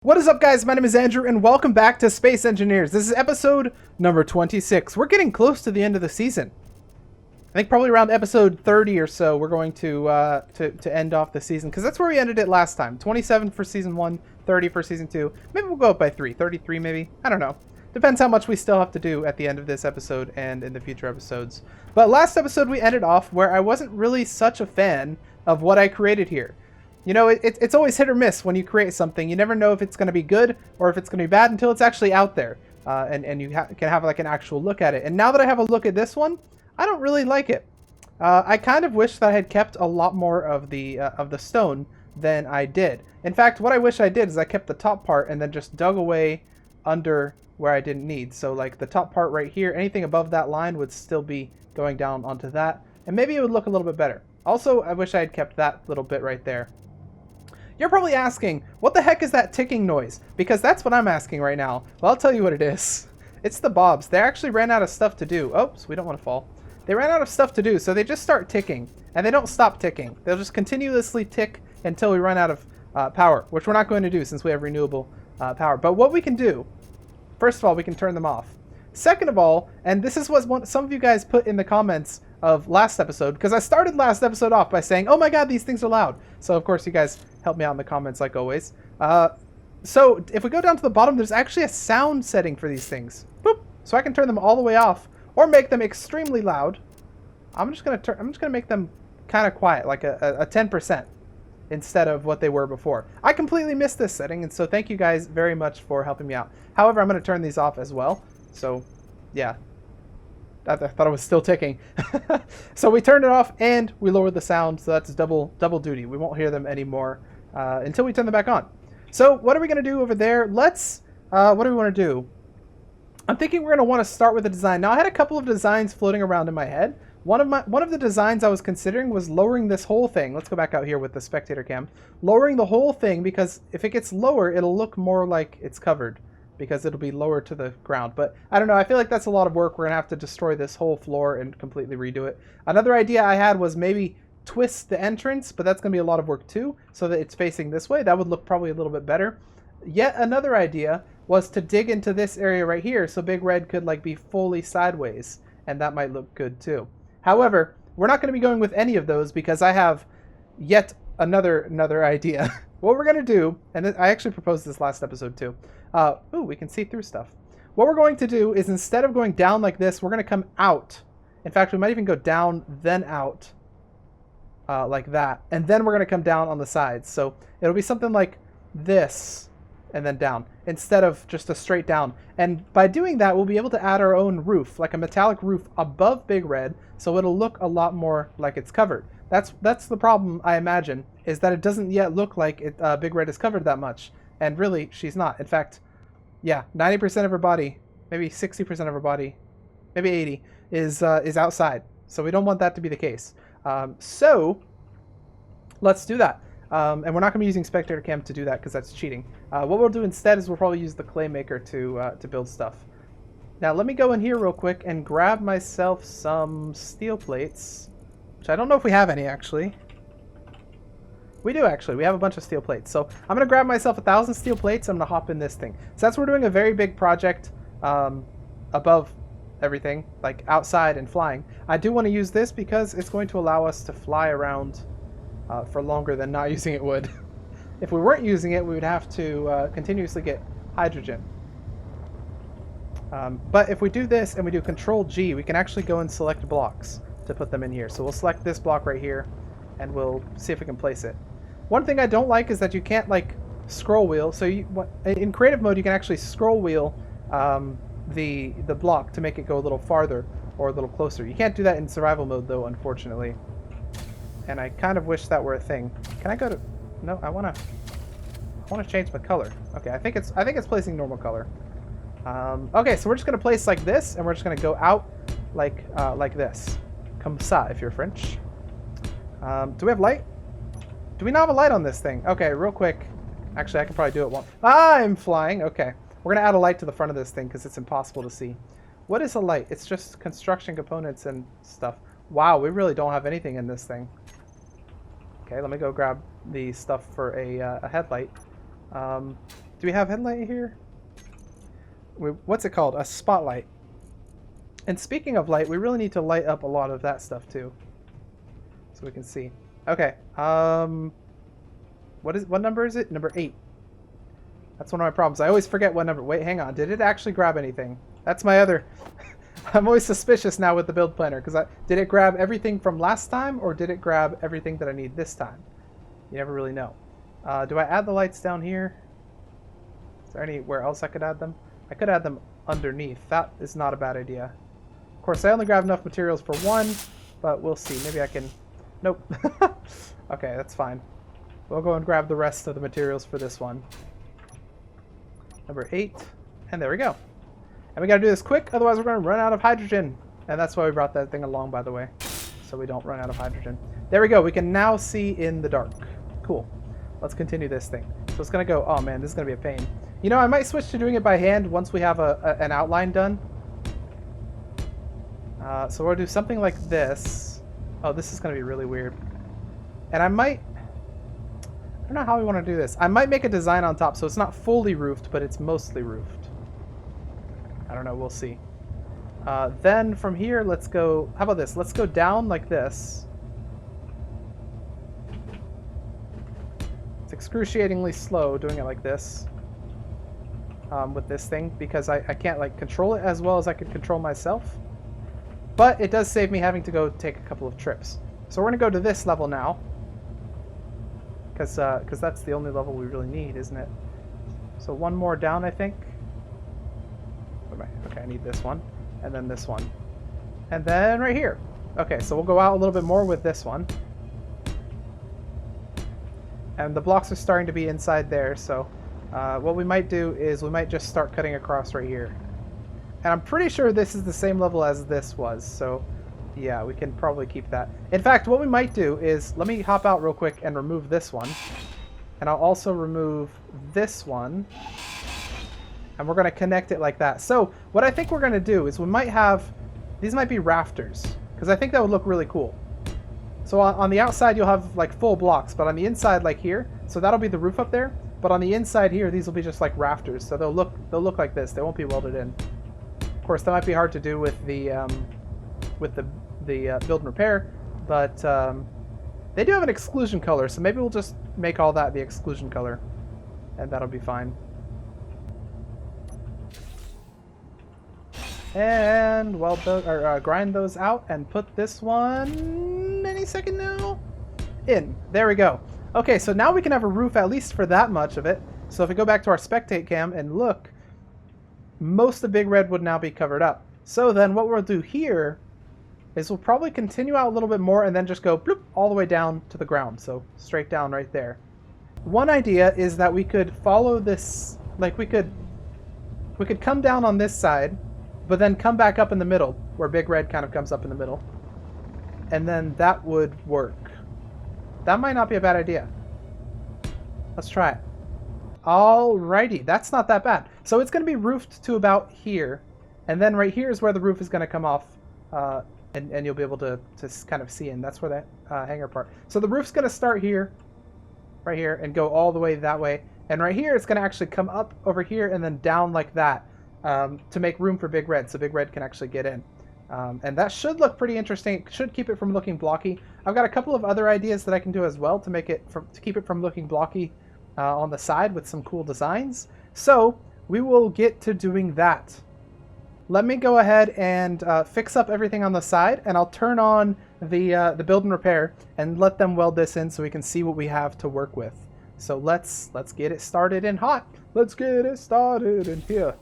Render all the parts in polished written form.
What is up, guys? My name is Andrew and welcome back to Space Engineers. This is episode number 26. We're getting close to the end of the season. I think probably around episode 30 or so we're going to end off the season, because that's where we ended it last time. 27 for season 1, 30 for season 2. Maybe we'll go up by 3, 33 maybe. I don't know. Depends how much we still have to do at the end of this episode and in the future episodes. But last episode we ended off where I wasn't really such a fan of what I created here. You know, it's always hit or miss when you create something. You never know if it's going to be good or if it's going to be bad until it's actually out there. And you can have like an actual look at it. And now that I have a look at this one, I don't really like it. I kind of wish that I had kept a lot more of the stone than I did. In fact, what I wish I did is I kept the top part and then just dug away under where I didn't need. So like the top part right here, anything above that line would still be going down onto that. And maybe it would look a little bit better. Also, I wish I had kept that little bit right there. You're probably asking, what the heck is that ticking noise? Because that's what I'm asking right now. Well, I'll tell you what it is. It's the bobs. They actually ran out of stuff to do. Oops, we don't want to fall. They ran out of stuff to do, so they just start ticking. And they don't stop ticking. They'll just continuously tick until we run out of power, which we're not going to do since we have renewable power. But what we can do, first of all, we can turn them off. Second of all, and this is what some of you guys put in the comments of last episode, because I started last episode off by saying, oh my god, these things are loud. So of course you guys help me out in the comments like always. So if we go down to the bottom, there's actually a sound setting for these things. Boop. So I can turn them all the way off or make them extremely loud. I'm just gonna make them kind of quiet, like a 10% instead of what they were before. I completely missed this setting, and so thank you guys very much for helping me out. However, I'm going to turn these off as well. So yeah, I thought it was still ticking. So we turned it off and we lowered the sound, so that's double duty. We won't hear them anymore until we turn them back on. So what are we going to do over there? Let's what do we want to do? I'm thinking we're going to want to start with a design. Now I had a couple of designs floating around in my head. One of the designs I was considering was lowering this whole thing. Let's go back out here with the spectator cam. Lowering the whole thing, because if it gets lower, it'll look more like it's covered, because it'll be lower to the ground. But I don't know, I feel like that's a lot of work. We're gonna have to destroy this whole floor and completely redo it. Another idea I had was maybe twist the entrance, but that's gonna be a lot of work too, so that it's facing this way. That would look probably a little bit better. Yet another idea was to dig into this area right here, so Big Red could like be fully sideways, and that might look good too. However, we're not gonna be going with any of those because I have yet another idea. What we're gonna do, and I actually proposed this last episode too. Ooh, we can see through stuff. What we're going to do is, instead of going down like this, we're going to come out. In fact, we might even go down, then out, like that. And then we're going to come down on the sides. So it'll be something like this, and then down, instead of just a straight down. And by doing that, we'll be able to add our own roof, like a metallic roof above Big Red, so it'll look a lot more like it's covered. That's the problem, I imagine, is that it doesn't yet look like Big Red is covered that much. And really, she's not. In fact, yeah, 90% of her body, maybe 60% of her body, maybe 80, is outside. So we don't want that to be the case. So let's do that. And we're not going to be using spectator cam to do that because that's cheating. What we'll do instead is we'll probably use the clay maker to build stuff. Now let me go in here real quick and grab myself some steel plates, which I don't know if we have any actually. We do actually. We have a bunch of steel plates. So I'm going to grab myself 1,000 steel plates. I'm going to hop in this thing. So that's, we're doing a very big project above everything, like outside and flying. I do want to use this because it's going to allow us to fly around for longer than not using it would. If we weren't using it, we would have to continuously get hydrogen. But if we do this and we do Control G, we can actually go and select blocks to put them in here. So we'll select this block right here and we'll see if we can place it. One thing I don't like is that you can't like scroll wheel. So in creative mode you can actually scroll wheel the block to make it go a little farther or a little closer. You can't do that in survival mode though, unfortunately. And I kind of wish that were a thing. Can I go to? No, I wanna change my color. Okay, I think it's placing normal color. Okay, so we're just gonna place like this, and we're just gonna go out like this. Comme ça, if you're French. Do we have light? Do we not have a light on this thing? Okay, real quick. Actually, I can probably do it one. I'm flying. Okay. We're going to add a light to the front of this thing because it's impossible to see. What is a light? It's just construction components and stuff. Wow, we really don't have anything in this thing. Okay, let me go grab the stuff for a headlight. Do we have headlight here? What's it called? A spotlight. And speaking of light, we really need to light up a lot of that stuff too, so we can see. Okay. What number is it? Number 8. That's one of my problems. I always forget what number. Wait, hang on. Did it actually grab anything? That's my other. I'm always suspicious now with the build planner because did it grab everything from last time or did it grab everything that I need this time? You never really know. Do I add the lights down here? Is there anywhere else I could add them? I could add them underneath. That is not a bad idea. Of course, I only grabbed enough materials for one, but we'll see. Maybe I can... Nope. Okay, that's fine. We'll go and grab the rest of the materials for this one. Number 8. And there we go. And we gotta do this quick, otherwise we're gonna run out of hydrogen. And that's why we brought that thing along, by the way. So we don't run out of hydrogen. There we go. We can now see in the dark. Cool. Let's continue this thing. So it's gonna go... Oh man, this is gonna be a pain. You know, I might switch to doing it by hand once we have an outline done. So we'll do something like this. Oh, this is going to be really weird. And I don't know how we want to do this. I might make a design on top so it's not fully roofed, but it's mostly roofed. I don't know, we'll see. Then from here, let's go... How about this? Let's go down like this. It's excruciatingly slow doing it like this. With this thing, because I can't like control it as well as I could control myself. But it does save me having to go take a couple of trips. So we're going to go to this level now. Because that's the only level we really need, isn't it? So one more down, I think. Okay, I need this one. And then this one. And then right here. Okay, so we'll go out a little bit more with this one. And the blocks are starting to be inside there, so... what we might do is we might just start cutting across right here. And I'm pretty sure this is the same level as this was, so yeah, we can probably keep that. In fact, what we might do is, let me hop out real quick and remove this one. And I'll also remove this one. And we're going to connect it like that. So what I think we're going to do is we might have, these might be rafters, because I think that would look really cool. So on the outside you'll have like full blocks, but on the inside like here, so that'll be the roof up there. But on the inside here, these will be just like rafters, so they'll look like this. They won't be welded in. Of course, that might be hard to do with the build and repair, but they do have an exclusion color, so maybe we'll just make all that the exclusion color, and that'll be fine. And weld those, or grind those out, and put this one any second now in. There we go. Okay, so now we can have a roof at least for that much of it. So if we go back to our spectate cam and look, most of Big Red would now be covered up. So then what we'll do here is we'll probably continue out a little bit more and then just go bloop all the way down to the ground. So straight down right there. One idea is that we could follow this, like we could come down on this side, but then come back up in the middle where Big Red kind of comes up in the middle. And then that would work. That might not be a bad idea. Let's try it. Alrighty, that's not that bad. So it's going to be roofed to about here, and then right here is where the roof is going to come off, and you'll be able to kind of see in. That's where that hangar part. So the roof's going to start here, right here, and go all the way that way. And right here, it's going to actually come up over here and then down like that to make room for Big Red, so Big Red can actually get in. And that should look pretty interesting. It should keep it from looking blocky. I've got a couple of other ideas that I can do as well to make it to keep it from looking blocky on the side with some cool designs. So we will get to doing that. Let me go ahead and fix up everything on the side, and I'll turn on the build and repair and let them weld this in so we can see what we have to work with. So let's get it started in hot. Let's get it started in here.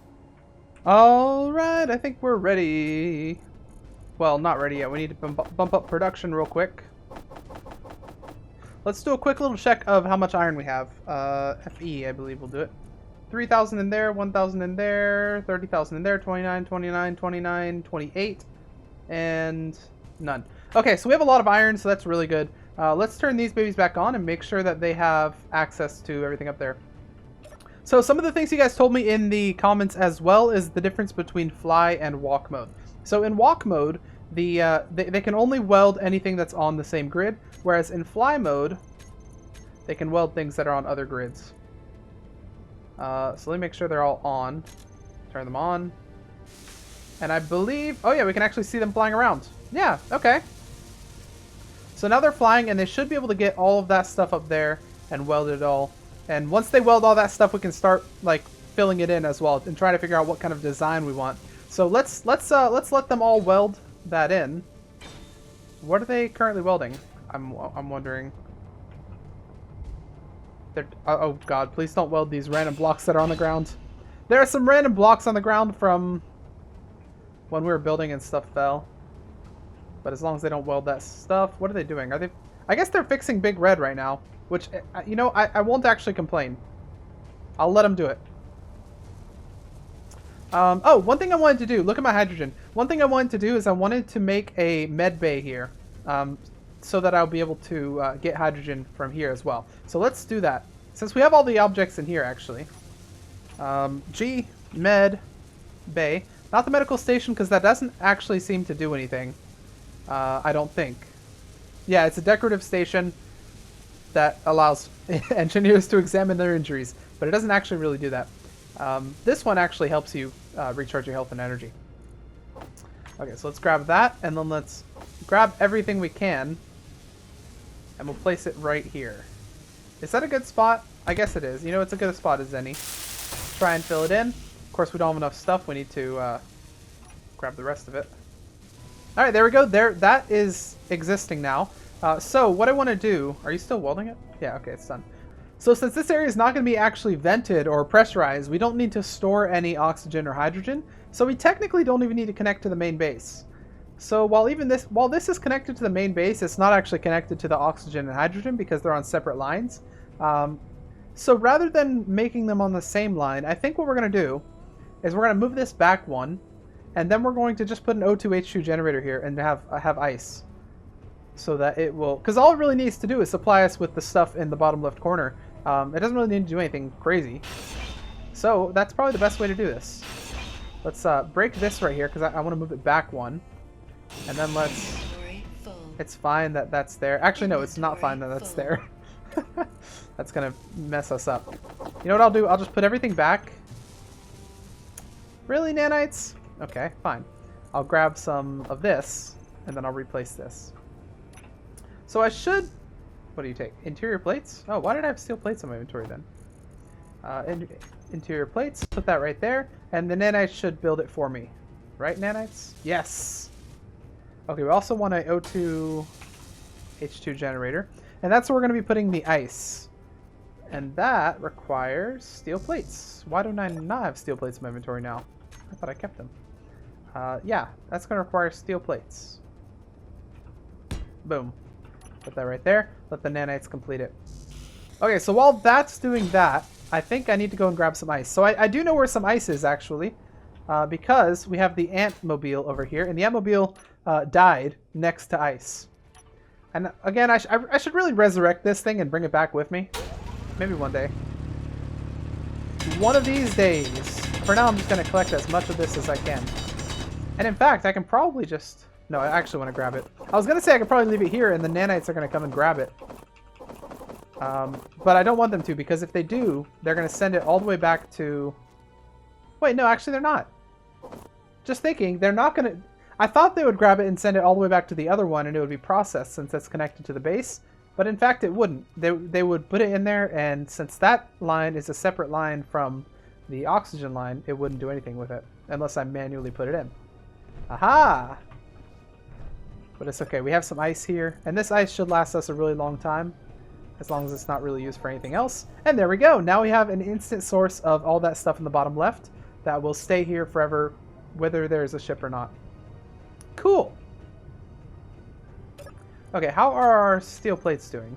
All right, I think we're ready. Well, not ready yet. We need to bump up production real quick. Let's do a quick little check of how much iron we have. FE, I believe we'll do it. 3,000 in there, 1,000 in there, 30,000 in there, 29, 29, 29, 28, and none. Okay, so we have a lot of iron, so that's really good. Let's turn these babies back on and make sure that they have access to everything up there. So some of the things you guys told me in the comments as well is the difference between fly and walk mode. So in walk mode, they can only weld anything that's on the same grid, whereas in fly mode, they can weld things that are on other grids. So let me make sure they're all on. Turn them on. And I believe... Oh yeah, we can actually see them flying around. Yeah, okay. So now they're flying, and they should be able to get all of that stuff up there and weld it all. And once they weld all that stuff, we can start like filling it in as well and trying to figure out what kind of design we want. So let's let them all weld that in. What are they currently welding? I'm wondering. They're, oh god, please don't weld these random blocks that are on the ground. There are some random blocks on the ground from when we were building and stuff fell. But as long as they don't weld that stuff, what are they doing? Are they? I guess they're fixing Big Red right now, which, you know, I won't actually complain. I'll let them do it. Oh, one thing I wanted to do, look at my hydrogen. One thing I wanted to do is I wanted to make a med bay here, so that I'll be able to get hydrogen from here as well. So let's do that. Since we have all the objects in here, actually. G, med, bay. Not the medical station, because that doesn't actually seem to do anything. I don't think. Yeah, it's a decorative station that allows engineers to examine their injuries, but it doesn't actually really do that. This one actually helps you recharge your health and energy. Okay, so let's grab that, and then let's grab everything we can, and we'll place it right here. Is that a good spot? I guess it is. You know, it's a good spot as any. Try and fill it in. Of course, we don't have enough stuff. We need to grab the rest of it. All right, there we go. There, that is existing now. So what I want to do... Are you still welding it? Yeah, okay, it's done. So since this area is not going to be actually vented or pressurized, we don't need to store any oxygen or hydrogen. So we technically don't even need to connect to the main base. So while this is connected to the main base, it's not actually connected to the oxygen and hydrogen because they're on separate lines. So rather than making them on the same line, I think what we're going to do is we're going to move this back one, and then we're going to just put an O2H2 generator here and have ice. So that it will, because all it really needs to do is supply us with the stuff in the bottom left corner. It doesn't really need to do anything crazy. So that's probably the best way to do this. Let's break this right here because I want to move it back one. And then let's... It's fine that that's there. Actually, no, it's not fine that that's there. That's going to mess us up. You know what I'll do? I'll just put everything back. Really, nanites? Okay, fine. I'll grab some of this, and then I'll replace this. So I should... What do you take? Interior plates? Oh, why did I have steel plates in my inventory then? Interior plates. Put that right there. And the nanites should build it for me. Right, nanites? Yes! Okay, we also want an O2H2 generator. And that's where we're going to be putting the ice. And that requires steel plates. Why don't I not have steel plates in my inventory now? I thought I kept them. Yeah, that's going to require steel plates. Boom. Put that right there. Let the nanites complete it. Okay, so while that's doing that, I think I need to go and grab some ice. So I do know where some ice is, actually. Because we have the Ant-mobile over here. And the Ant-mobile died next to ice. And again, I should really resurrect this thing and bring it back with me. Maybe one day. One of these days. For now, I'm just going to collect as much of this as I can. And in fact, I can probably just... No, I actually want to grab it. I was going to say I could probably leave it here and the nanites are going to come and grab it. But I don't want them to, because if they do, they're going to send it all the way back to... Wait, no, actually they're not. Just thinking, they're not going to... I thought they would grab it and send it all the way back to the other one and it would be processed since it's connected to the base. But in fact, it wouldn't. They would put it in there, and since that line is a separate line from the oxygen line, it wouldn't do anything with it unless I manually put it in. Aha! But it's okay. We have some ice here, and this ice should last us a really long time, as long as it's not really used for anything else. And there we go. Now we have an instant source of all that stuff in the bottom left that will stay here forever, whether there's a ship or not. Cool. Okay, how are our steel plates doing?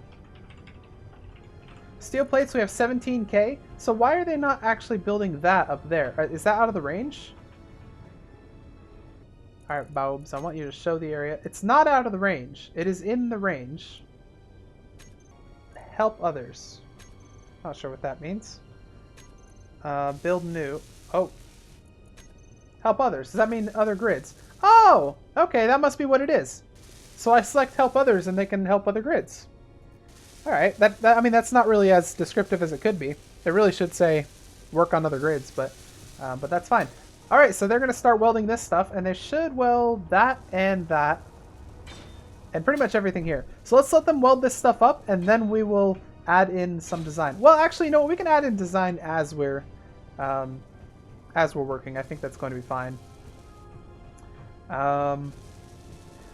Steel plates, we have 17k. So why are they not actually building that up there? Is that out of the range? Alright, Bobs, I want you to show the area. It's not out of the range. It is in the range. Help others. Not sure what that means. Build new. Oh. Help others. Does that mean other grids? Oh! Okay, that must be what it is. So I select help others and they can help other grids. Alright, I mean, that's not really as descriptive as it could be. It really should say work on other grids, but that's fine. All right, so they're going to start welding this stuff, and they should weld that, and pretty much everything here. So let's let them weld this stuff up, and then we will add in some design. Well, actually, no, we can add in design as we're working. I think that's going to be fine.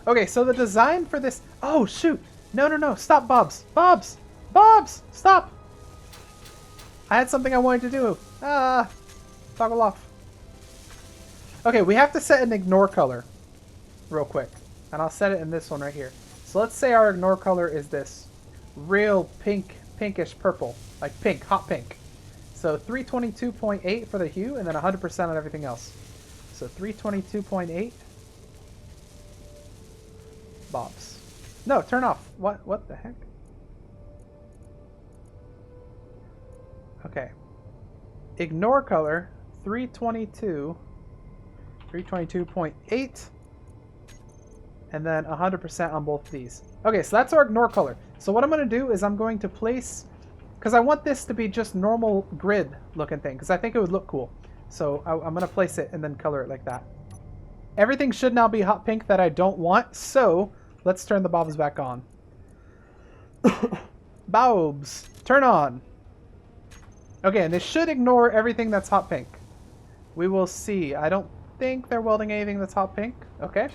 Okay, so the design for this... Oh, shoot! No, stop, Bobs! Bobs! Stop! I had something I wanted to do. Toggle off. Okay, we have to set an ignore color real quick. And I'll set it in this one right here. So let's say our ignore color is this real pinkish purple. Like pink, hot pink. So 322.8 for the hue, and then 100% on everything else. So 322.8. Bobs. No, turn off. What the heck? Okay. Ignore color 322.8, and then 100% on both of these. Okay, so that's our ignore color. So what I'm going to do is I'm going to place, because I want this to be just normal grid looking thing, because I think it would look cool. So I'm going to place it and then color it like that. Everything should now be hot pink that I don't want, so let's turn the bobs back on. Bobs, turn on. Okay, and this should ignore everything that's hot pink. We will see. I don't think they're welding anything that's hot pink. Okay.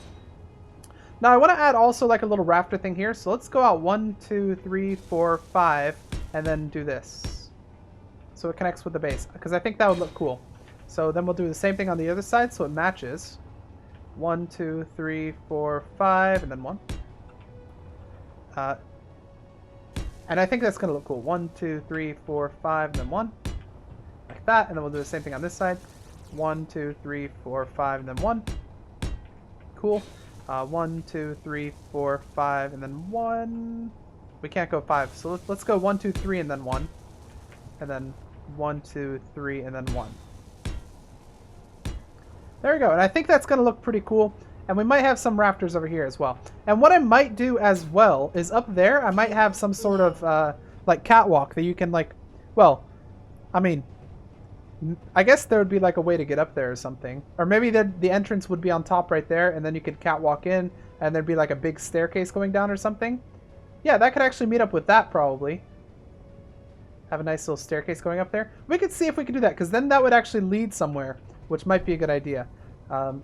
Now I want to add also like a little rafter thing here, so let's go out 1, 2, 3, 4, 5, and then do this. So it connects with the base, because I think that would look cool. So then we'll do the same thing on the other side, so it matches. 1, 2, 3, 4, 5, and then 1. And I think that's going to look cool. 1, 2, 3, 4, 5, and then 1. Like that, and then we'll do the same thing on this side. 1, 2, 3, 4, 5, and then 1. Cool. 1, 2, 3, 4, 5, and then 1. We can't go 5, so let's go 1, 2, 3, and then 1. And then 1, 2, 3, and then 1. There we go, and I think that's going to look pretty cool. And we might have some rafters over here as well. And what I might do as well is up there, I might have some sort of like catwalk that you can like, well, I mean, I guess there would be like a way to get up there or something. Or maybe the entrance would be on top right there, and then you could catwalk in, and there'd be like a big staircase going down or something. Yeah, that could actually meet up with that probably. Have a nice little staircase going up there. We could see if we could do that, because then that would actually lead somewhere, which might be a good idea.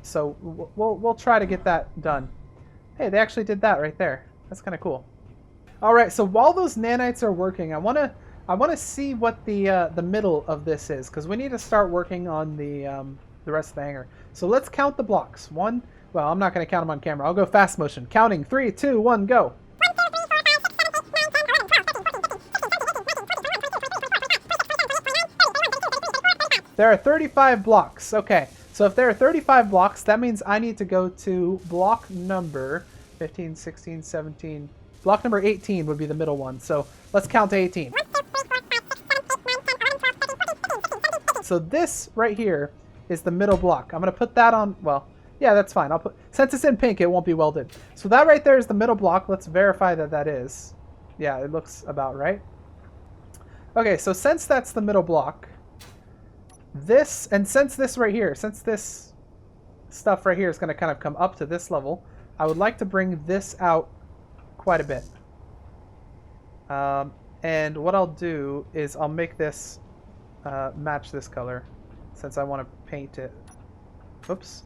So we'll try to get that done. Hey, they actually did that right there. That's kind of cool. All right, so while those nanites are working, I want to see what the middle of this is, because we need to start working on the rest of the hangar. So let's count the blocks. 1. Well, I'm not going to count them on camera. I'll go fast motion. Counting 3, 2, 1, go. There are 35 blocks. Okay. So if there are 35 blocks, that means I need to go to block number 15, 16, 17. Block number 18 would be the middle one. So let's count to 18. So this right here is the middle block. I'm going to put that on, well, yeah, that's fine. I'll put, since it's in pink, it won't be welded. So that right there is the middle block. Let's verify that that is. Yeah, it looks about right. Okay, so since that's the middle block, this, and since this right here, since this stuff right here is going to kind of come up to this level, I would like to bring this out quite a bit. And what I'll do is I'll make this match this color, since I want to paint it. Oops.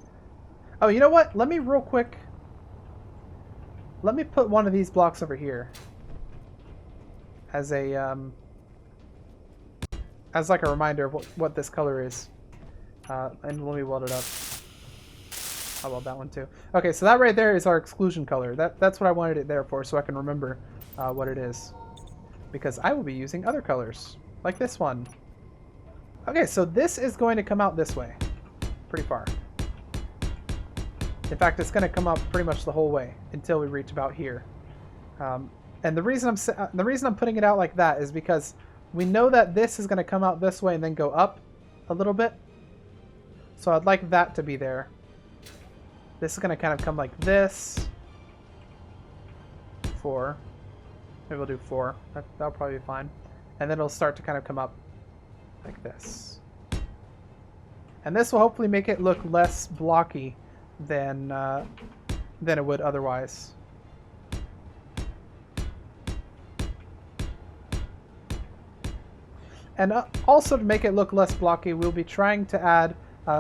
Oh, you know what? Let me real quick, let me put one of these blocks over here as a as like a reminder of what this color is. And let me weld it up. I'll weld that one too. Okay, so that right there is our exclusion color. That's what I wanted it there for, so I can remember what it is. Because I will be using other colors, like this one. Okay, so this is going to come out this way, pretty far. In fact, it's going to come up pretty much the whole way until we reach about here. And the reason I'm putting it out like that is because we know that this is going to come out this way and then go up a little bit. So I'd like that to be there. This is going to kind of come like this. 4. Maybe we'll do 4. That'll probably be fine. And then it'll start to kind of come up like this. And this will hopefully make it look less blocky than it would otherwise. And also to make it look less blocky, we'll be trying to add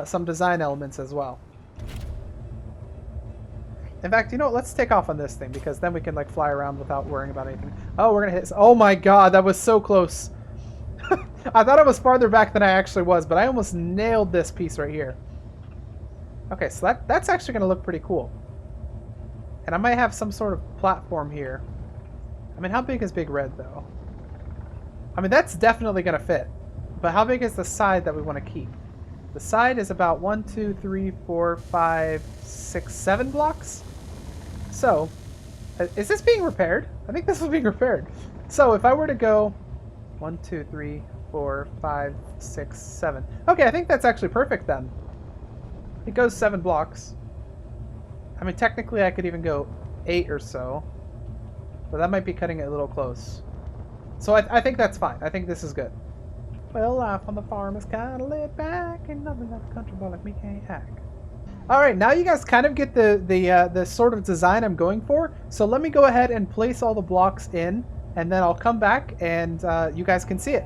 some design elements as well. In fact, you know what? Let's take off on this thing, because then we can like fly around without worrying about anything. Oh, we're gonna hit. Oh my god, that was so close. I thought I was farther back than I actually was, but I almost nailed this piece right here. Okay, so that's actually gonna look pretty cool. And I might have some sort of platform here. I mean, how big is Big Red though? I mean, that's definitely gonna fit. But how big is the side that we want to keep? The side is about 1, 2, 3, 4, 5, 6, 7 blocks. So, is this being repaired? I think this was being repaired. So if I were to go 1, 2, 3, 4, 5, 6, 7. Okay, I think that's actually perfect then. It goes 7 blocks. I mean, technically I could even go 8 or so. But that might be cutting it a little close. So I think that's fine. I think this is good. Well, life on the farm is kind of laid back, and nothing that a country boy like me can't hack. All right, now you guys kind of get the sort of design I'm going for. So let me go ahead and place all the blocks in, and then I'll come back and you guys can see it.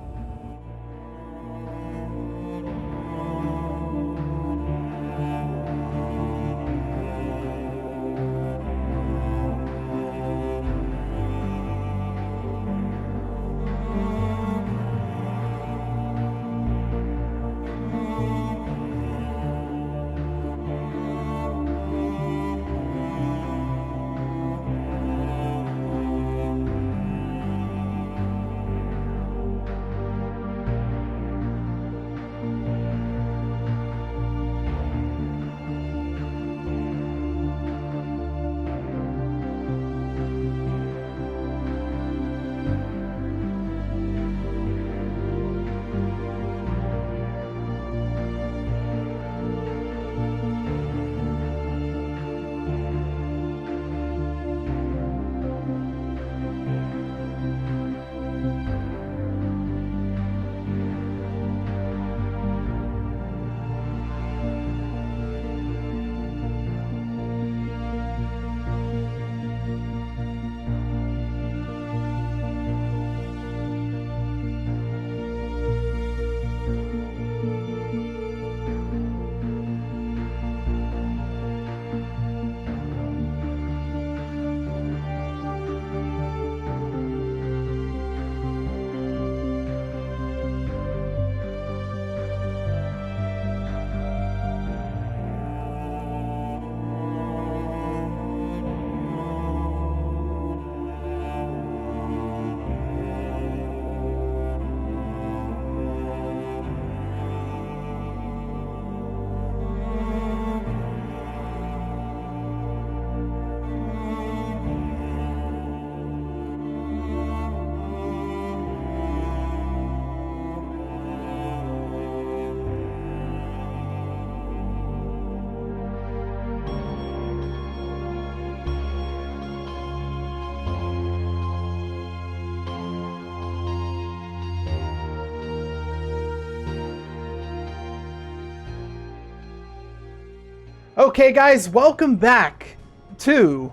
Okay guys, welcome back to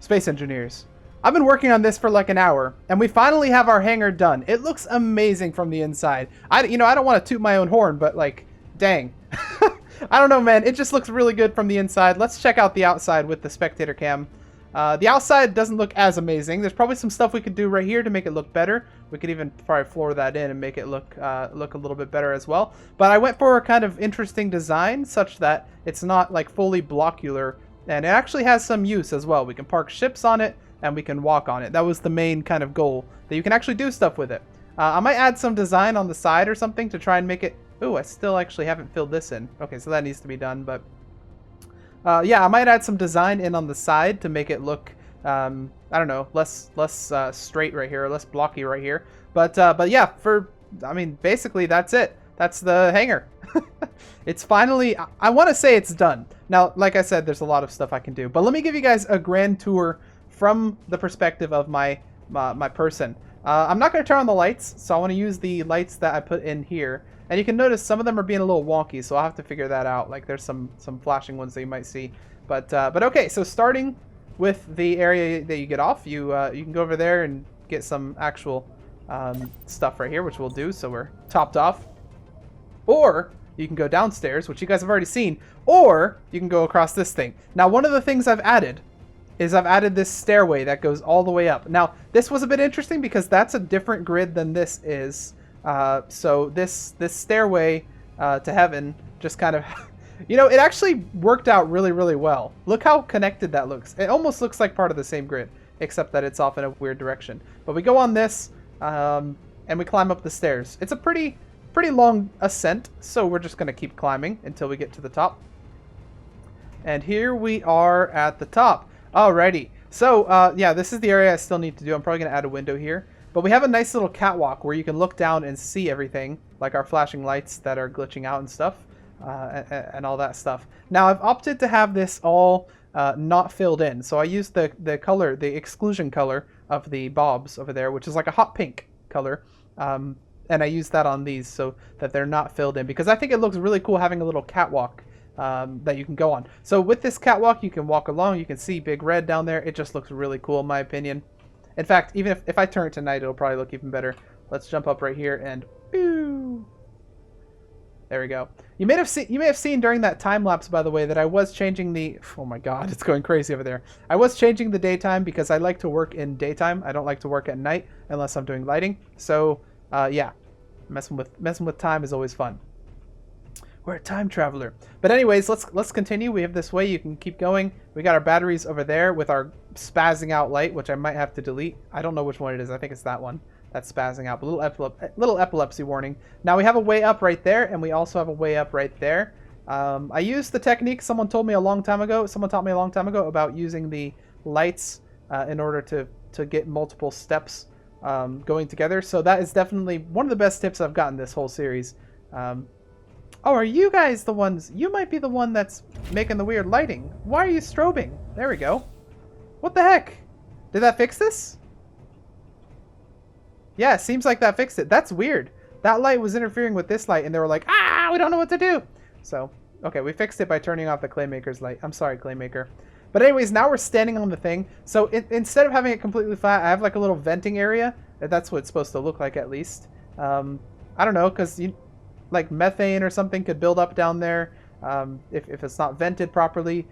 Space Engineers. I've been working on this for like an hour, and we finally have our hangar done. It looks amazing from the inside. I don't want to toot my own horn, but like, dang. I don't know, man. It just looks really good from the inside. Let's check out the outside with the spectator cam. The outside doesn't look as amazing. There's probably some stuff we could do right here to make it look better. We could even probably floor that in and make it look a little bit better as well. But I went for a kind of interesting design such that it's not like fully blockular, and it actually has some use as well. We can park ships on it and we can walk on it. That was the main kind of goal, that you can actually do stuff with it. I might add some design on the side or something to try and make it... Ooh, I still actually haven't filled this in. Okay, so that needs to be done, but... yeah, I might add some design in on the side to make it look, I don't know, less straight right here, less blocky right here. But yeah, I mean, basically that's it. That's the hangar. It's finally, I want to say it's done. Now, like I said, there's a lot of stuff I can do. But let me give you guys a grand tour from the perspective of my person. I'm not going to turn on the lights, so I want to use the lights that I put in here. And you can notice some of them are being a little wonky, so I'll have to figure that out. Like there's some flashing ones that you might see. But okay, so starting with the area that you get off, you can go over there and get some actual stuff right here, which we'll do. So we're topped off. Or you can go downstairs, which you guys have already seen, or you can go across this thing. Now, one of the things I've added is I've added this stairway that goes all the way up. Now, this was a bit interesting because that's a different grid than this is. So this stairway to heaven just kind of, you know, it actually worked out really, really well. Look how connected that looks. It almost looks like part of the same grid, except that it's off in a weird direction. But we go on this, and we climb up the stairs. It's a pretty long ascent, so we're just going to keep climbing until we get to the top. And here we are at the top. Alrighty. So, yeah, this is the area I still need to do. I'm probably going to add a window here. But we have a nice little catwalk where you can look down and see everything, like our flashing lights that are glitching out and stuff, and all that stuff. Now, I've opted to have this all not filled in. So I used the color, the exclusion color of the bobs over there, which is like a hot pink color. And I use that on these so that they're not filled in, because I think it looks really cool having a little catwalk that you can go on. So with this catwalk, you can walk along. You can see Big Red down there. It just looks really cool in my opinion. In fact, even if I turn it to night, it'll probably look even better. Let's jump up right here and boo. There we go. You may have seen during that time lapse, by the way, that I was changing the, oh my god, it's going crazy over there. I was changing the daytime because I like to work in daytime. I don't like to work at night unless I'm doing lighting. So yeah, messing with time is always fun. We're a time traveler. But anyways, let's continue. We have this way. You can keep going. We got our batteries over there with our spazzing out light, which I might have to delete. I don't know which one it is. I think it's that one that's spazzing out. But little epilepsy warning. Now we have a way up right there, and we also have a way up right there. I used the technique someone taught me a long time ago about using the lights in order to get multiple steps going together. So that is definitely one of the best tips I've gotten this whole series. Oh, are you guys the ones? You might be the one that's making the weird lighting. Why are you strobing? There we go. What the heck? Did that fix this? Yeah, it seems like that fixed it. That's weird. That light was interfering with this light, and they were like, ah, we don't know what to do. So, okay, we fixed it by turning off the Claymaker's light. I'm sorry, Claymaker. But anyways, now we're standing on the thing. So instead of having it completely flat, I have like a little venting area. That's what it's supposed to look like, at least. I don't know, because like methane or something could build up down there if it's not vented properly.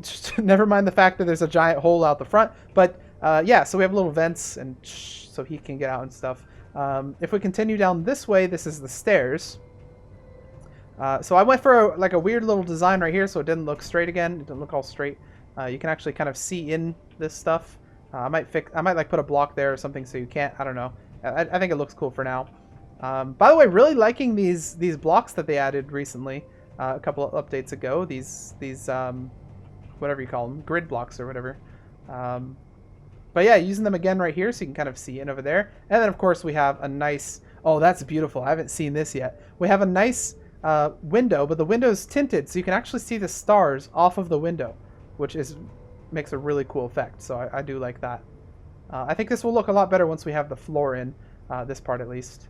Just never mind the fact that there's a giant hole out the front. But yeah, so we have little vents and so he can get out and stuff. If we continue down this way, this is the stairs. So I went for like a weird little design right here, so it didn't look straight again. It didn't look all straight. You can actually kind of see in this stuff. I might like put a block there or something so you can't. I don't know. I think it looks cool for now. By the way, really liking these blocks that they added recently, a couple of updates ago. These whatever you call them, grid blocks or whatever. But yeah, using them again right here so you can kind of see in over there. And then of course we have a nice, oh, that's beautiful. I haven't seen this yet. We have a nice window, but the window's tinted, so you can actually see the stars off of the window, which makes a really cool effect. So I do like that. I think this will look a lot better once we have the floor in, this part at least.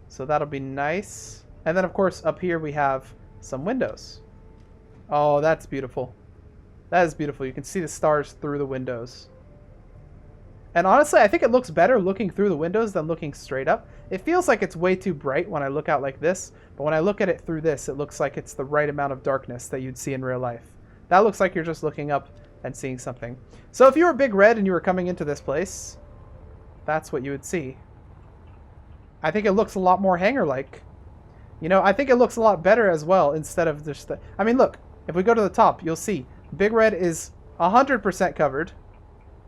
So that'll be nice. And then of course up here we have some windows. Oh, that's beautiful. That is beautiful. You can see the stars through the windows. And honestly, I think it looks better looking through the windows than looking straight up. It feels like it's way too bright when I look out like this, but when I look at it through this, it looks like it's the right amount of darkness that you'd see in real life. That looks like you're just looking up and seeing something. So if you were Big Red and you were coming into this place, that's what you would see. I think it looks a lot more hangar-like. You know, I think it looks a lot better as well instead of just the... I mean, look, if we go to the top, you'll see Big Red is 100% covered.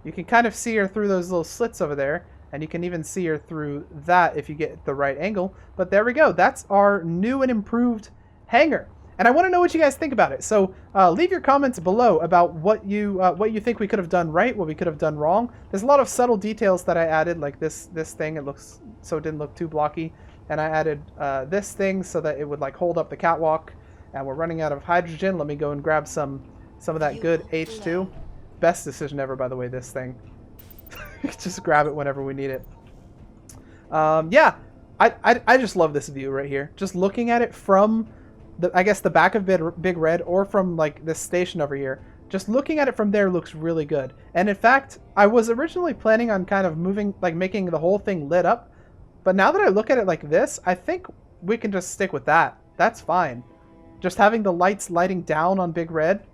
You can kind of see her through those little slits over there, and you can even see her through that if you get the right angle. But there we go. That's our new and improved hangar. And I want to know what you guys think about it. So leave your comments below about what you think we could have done right, what we could have done wrong. There's a lot of subtle details that I added, like this thing. It looks so it didn't look too blocky. And I added this thing so that it would like hold up the catwalk. And we're running out of hydrogen. Let me go and grab some of that good H2. Best decision ever, by the way, this thing. Just grab it whenever we need it. Yeah, I just love this view right here. Just looking at it from I guess the back of Big Red, or from like this station over here. Just looking at it from there looks really good. And in fact, I was originally planning on kind of making the whole thing lit up. But now that I look at it like this, I think we can just stick with that. That's fine. Just having the lights lighting down on Big Red,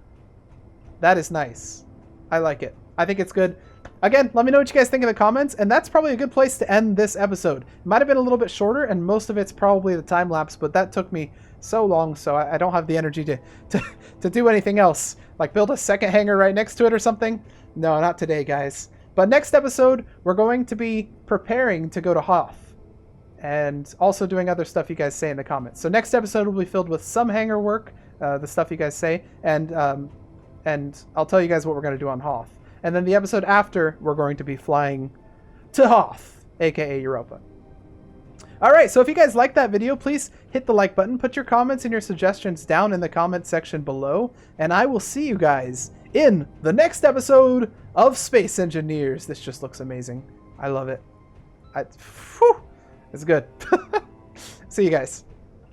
that is nice. I like it. I think it's good. Again, let me know what you guys think in the comments, and that's probably a good place to end this episode. It might have been a little bit shorter, and most of it's probably the time lapse, but that took me so long, so I don't have the energy to do anything else. Like build a second hangar right next to it or something. No, not today, guys. But next episode, we're going to be preparing to go to Hoth, and also doing other stuff you guys say in the comments. So next episode will be filled with some hangar work, the stuff you guys say, and I'll tell you guys what we're going to do on Hoth. And then the episode after, we're going to be flying to Hoth, aka Europa. Alright, so if you guys like that video, please hit the like button, put your comments and your suggestions down in the comment section below, and I will see you guys in the next episode of Space Engineers. This just looks amazing. I love it. It's good. See you guys.